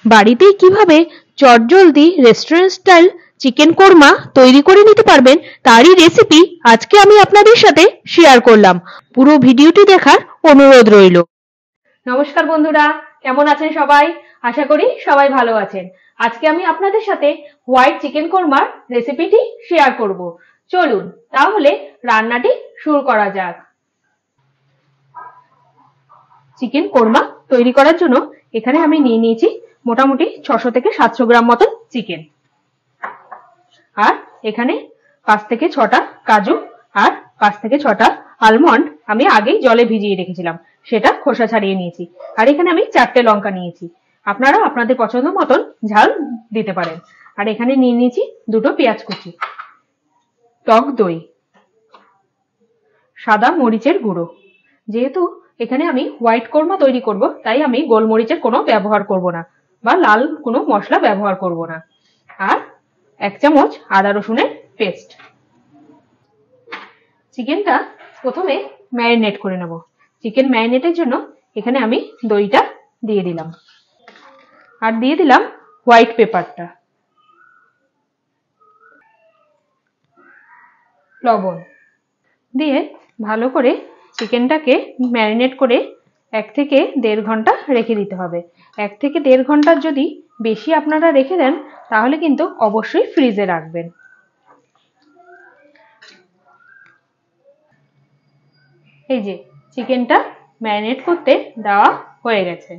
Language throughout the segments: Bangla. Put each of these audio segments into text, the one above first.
বাড়িতেই কিভাবে চটজলদি রেস্টুরেন্ট স্টাইল চিকেন কোরমা তৈরি করে নিতে পারবেন তারই রেসিপি আজকে আমি আপনাদের সাথে শেয়ার করলাম। পুরো ভিডিওটি দেখার অনুরোধ রইল। নমস্কার বন্ধুরা, কেমন আছেন সবাই? আশা করি সবাই ভালো আছেন। আজকে আমি আপনাদের সাথে হোয়াইট চিকেন কোরমার রেসিপিটি শেয়ার করব। চলুন তাহলে রান্নাটি শুরু করা যাক। চিকেন কোরমা তৈরি করার জন্য এখানে আমি নিয়ে নিয়েছি মোটামুটি 600 থেকে 700 গ্রাম মতন চিকেন, আর এখানে 5 থেকে 6টা কাজু আর 5 থেকে 6টা আলমন্ড আমি আগেই জলে ভিজিয়ে রেখেছিলাম, সেটা খোসা ছাড়িয়ে নিয়েছি। আর এখানে আমি 4টে লঙ্কা নিয়েছি, আপনারা আপনাদের পছন্দ মতন ঝাল দিতে পারেন। আর এখানে নিয়ে নিয়েছি 2টো পেঁয়াজ কুচি, টক দই, সাদা মরিচের গুঁড়ো। যেহেতু এখানে আমি হোয়াইট কোরমা তৈরি করব তাই আমি গোলমরিচের কোনো ব্যবহার করব না বা লাল কোনো মশলা ব্যবহার করব না। আর 1 চামচ আদা রসুনের পেস্ট। চিকেনটা প্রথমে ম্যারিনেট করে নেব। চিকেন ম্যারিনেটের জন্য এখানে আমি দইটা দিয়ে দিলাম আর দিয়ে দিলাম হোয়াইট পেপারটা, লবণ দিয়ে ভালো করে চিকেনটাকে ম্যারিনেট করে 1 থেকে 1.5 ঘন্টা রেখে দিতে হবে। 1 থেকে 1.5 ঘন্টার যদি বেশি আপনারা রেখে দেন তাহলে কিন্তু অবশ্যই ফ্রিজে রাখবেন। এই যে চিকেনটা ম্যারিনেট করতে দেওয়া হয়ে গেছে।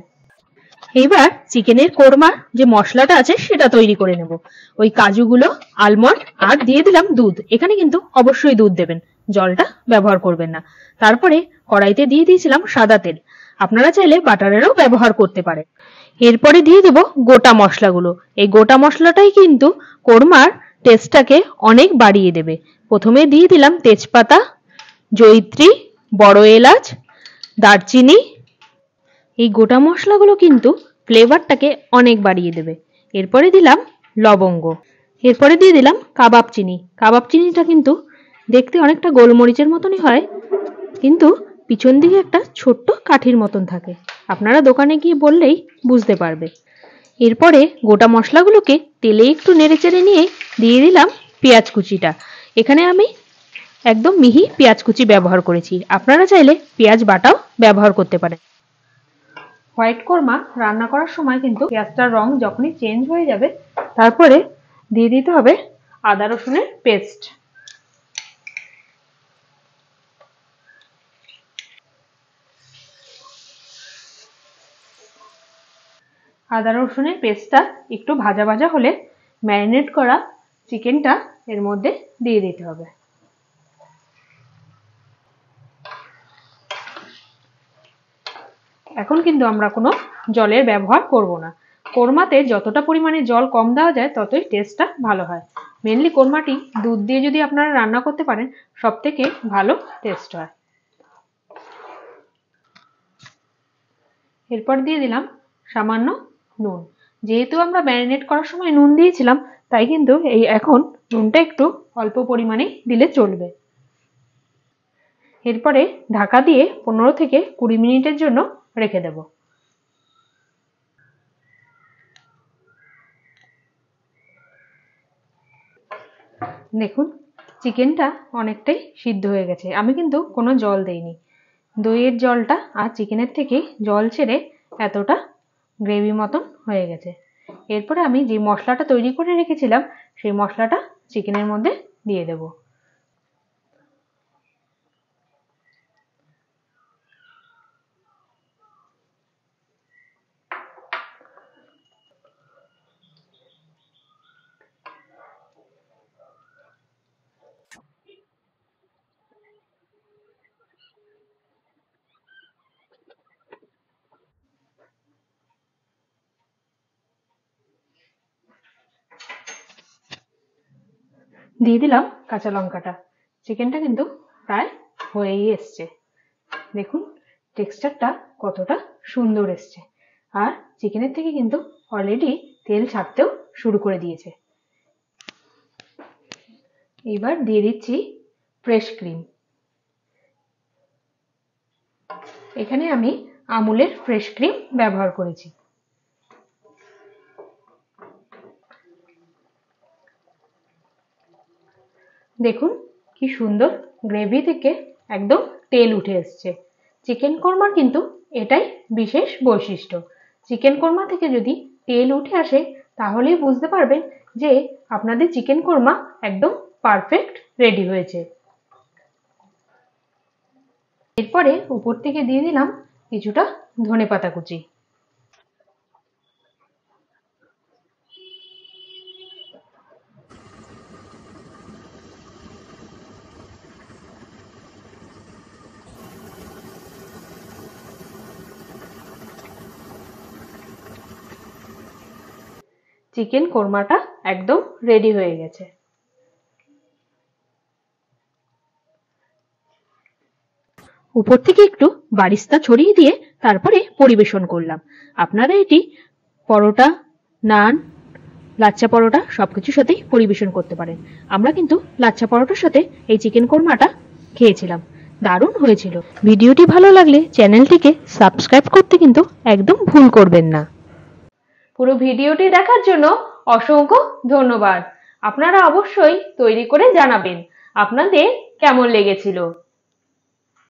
এবার চিকেনের কোরমার যে মশলাটা আছে সেটা তৈরি করে নেব। ওই কাজুগুলো, আলমন্ড আর দিয়ে দিলাম দুধ। এখানে কিন্তু অবশ্যই দুধ দেবেন, জলটা ব্যবহার করবেন না। তারপরে কড়াইতে দিয়ে দিয়েছিলাম সাদা তেল, আপনারা চাইলে বাটারেরও ব্যবহার করতে পারেন। এরপরে দিয়ে দেব গোটা মশলাগুলো। এই গোটা মশলাটাই কিন্তু কোরমার টেস্টটাকে অনেক বাড়িয়ে দেবে। প্রথমে দিয়ে দিলাম তেজপাতা, জয়িত্রী, বড় এলাচ, দারচিনি। এই গোটা মশলাগুলো কিন্তু ফ্লেভারটাকে অনেক বাড়িয়ে দেবে। এরপরে দিলাম লবঙ্গ, এরপরে দিয়ে দিলাম কাবাব চিনি। কাবাব চিনিটা কিন্তু দেখতে অনেকটা গোলমরিচের মতনই হয়, কিন্তু পিছন দিকে একটা ছোট্ট কাঠির মতন থাকে, আপনারা দোকানে গিয়ে বললেই বুঝতে পারবে। এরপরে গোটা মশলাগুলোকে তেলে একটু নেড়েচেড়ে নিয়ে দিয়ে দিলাম পেঁয়াজ কুচিটা। এখানে আমি একদম মিহি পেঁয়াজ কুচি ব্যবহার করেছি, আপনারা চাইলে পেঁয়াজ বাটাও ব্যবহার করতে পারেন। হোয়াইট কোরমা রান্না করার সময় কিন্তু পেঁয়াজটার রং যখনই চেঞ্জ হয়ে যাবে তারপরে দিয়ে দিতে হবে আদা রসুনের পেস্ট। আদা রসুনের পেস্টটা একটু ভাজা ভাজা হলে ম্যারিনেট করা চিকেনটা এর মধ্যে দিয়ে দিতে হবে। এখন কিন্তু আমরা কোনো জলের ব্যবহার করব না। কোরমাতে যতটা পরিমাণে জল কম দেওয়া যায় ততই টেস্টটা ভালো হয়। মেনলি কোরমাটি দুধ দিয়ে যদি আপনারা রান্না করতে পারেন সব থেকে ভালো টেস্ট হয়। এরপর দিয়ে দিলাম সামান্য নুন। যেহেতু আমরা ম্যারিনেট করার সময় নুন দিয়েছিলাম তাই কিন্তু এখন নুনটা একটু অল্প পরিমাণে দিলে চলবে। এরপরে ঢাকা দিয়ে 15 থেকে 20 মিনিটের জন্য রেখে দেব। দেখুন চিকেনটা অনেকটাই সিদ্ধ হয়ে গেছে, আমি কিন্তু কোনো জল দেইনি। দইয়ের জলটা আর চিকেনের থেকে জল ছেড়ে এতটা গ্রেভি মতন হয়ে গেছে। এরপরে আমি যে মশলাটা তৈরি করে রেখেছিলাম সেই মশলাটা চিকেনের মধ্যে দিয়ে দেব। দিয়ে দিলাম কাঁচা লঙ্কাটা। চিকেনটা কিন্তু প্রায় হয়েই এসছে, দেখুন টেক্সচারটা কতটা সুন্দর এসছে। আর চিকেনের থেকে কিন্তু অলরেডি তেল ছাড়তেও শুরু করে দিয়েছে। এবার দিয়ে দিচ্ছি ফ্রেশ ক্রিম। এখানে আমি আমুলের ফ্রেশ ক্রিম ব্যবহার করেছি। দেখুন কি সুন্দর গ্রেভি থেকে একদম তেল উঠে এসছে। চিকেন কোরমার কিন্তু এটাই বিশেষ বৈশিষ্ট্য। চিকেন কোরমা থেকে যদি তেল উঠে আসে তাহলেই বুঝতে পারবেন যে আপনাদের চিকেন কোরমা একদম পারফেক্ট রেডি হয়েছে। এরপরে উপর থেকে দিয়ে দিলাম কিছুটা ধনেপাতা কুচি। চিকেন কোরমাটা একদম রেডি হয়ে গেছে। উপর থেকে একটু বারিস্তা ছড়িয়ে দিয়ে তারপরে পরিবেশন করলাম। আপনারা এটি পরোটা, নান, লাচ্ছা পরোটা সবকিছুর সাথেই পরিবেশন করতে পারেন। আমরা কিন্তু লাচ্ছা পরোটার সাথে এই চিকেন কোরমাটা খেয়েছিলাম, দারুণ হয়েছিল। ভিডিওটি ভালো লাগলে চ্যানেলটিকে সাবস্ক্রাইব করতে কিন্তু একদম ভুল করবেন না। পুরো ভিডিওটি দেখার জন্য অসংখ্য ধন্যবাদ। আপনারা অবশ্যই তৈরি করে জানাবেন আপনাদের কেমন লেগেছিল।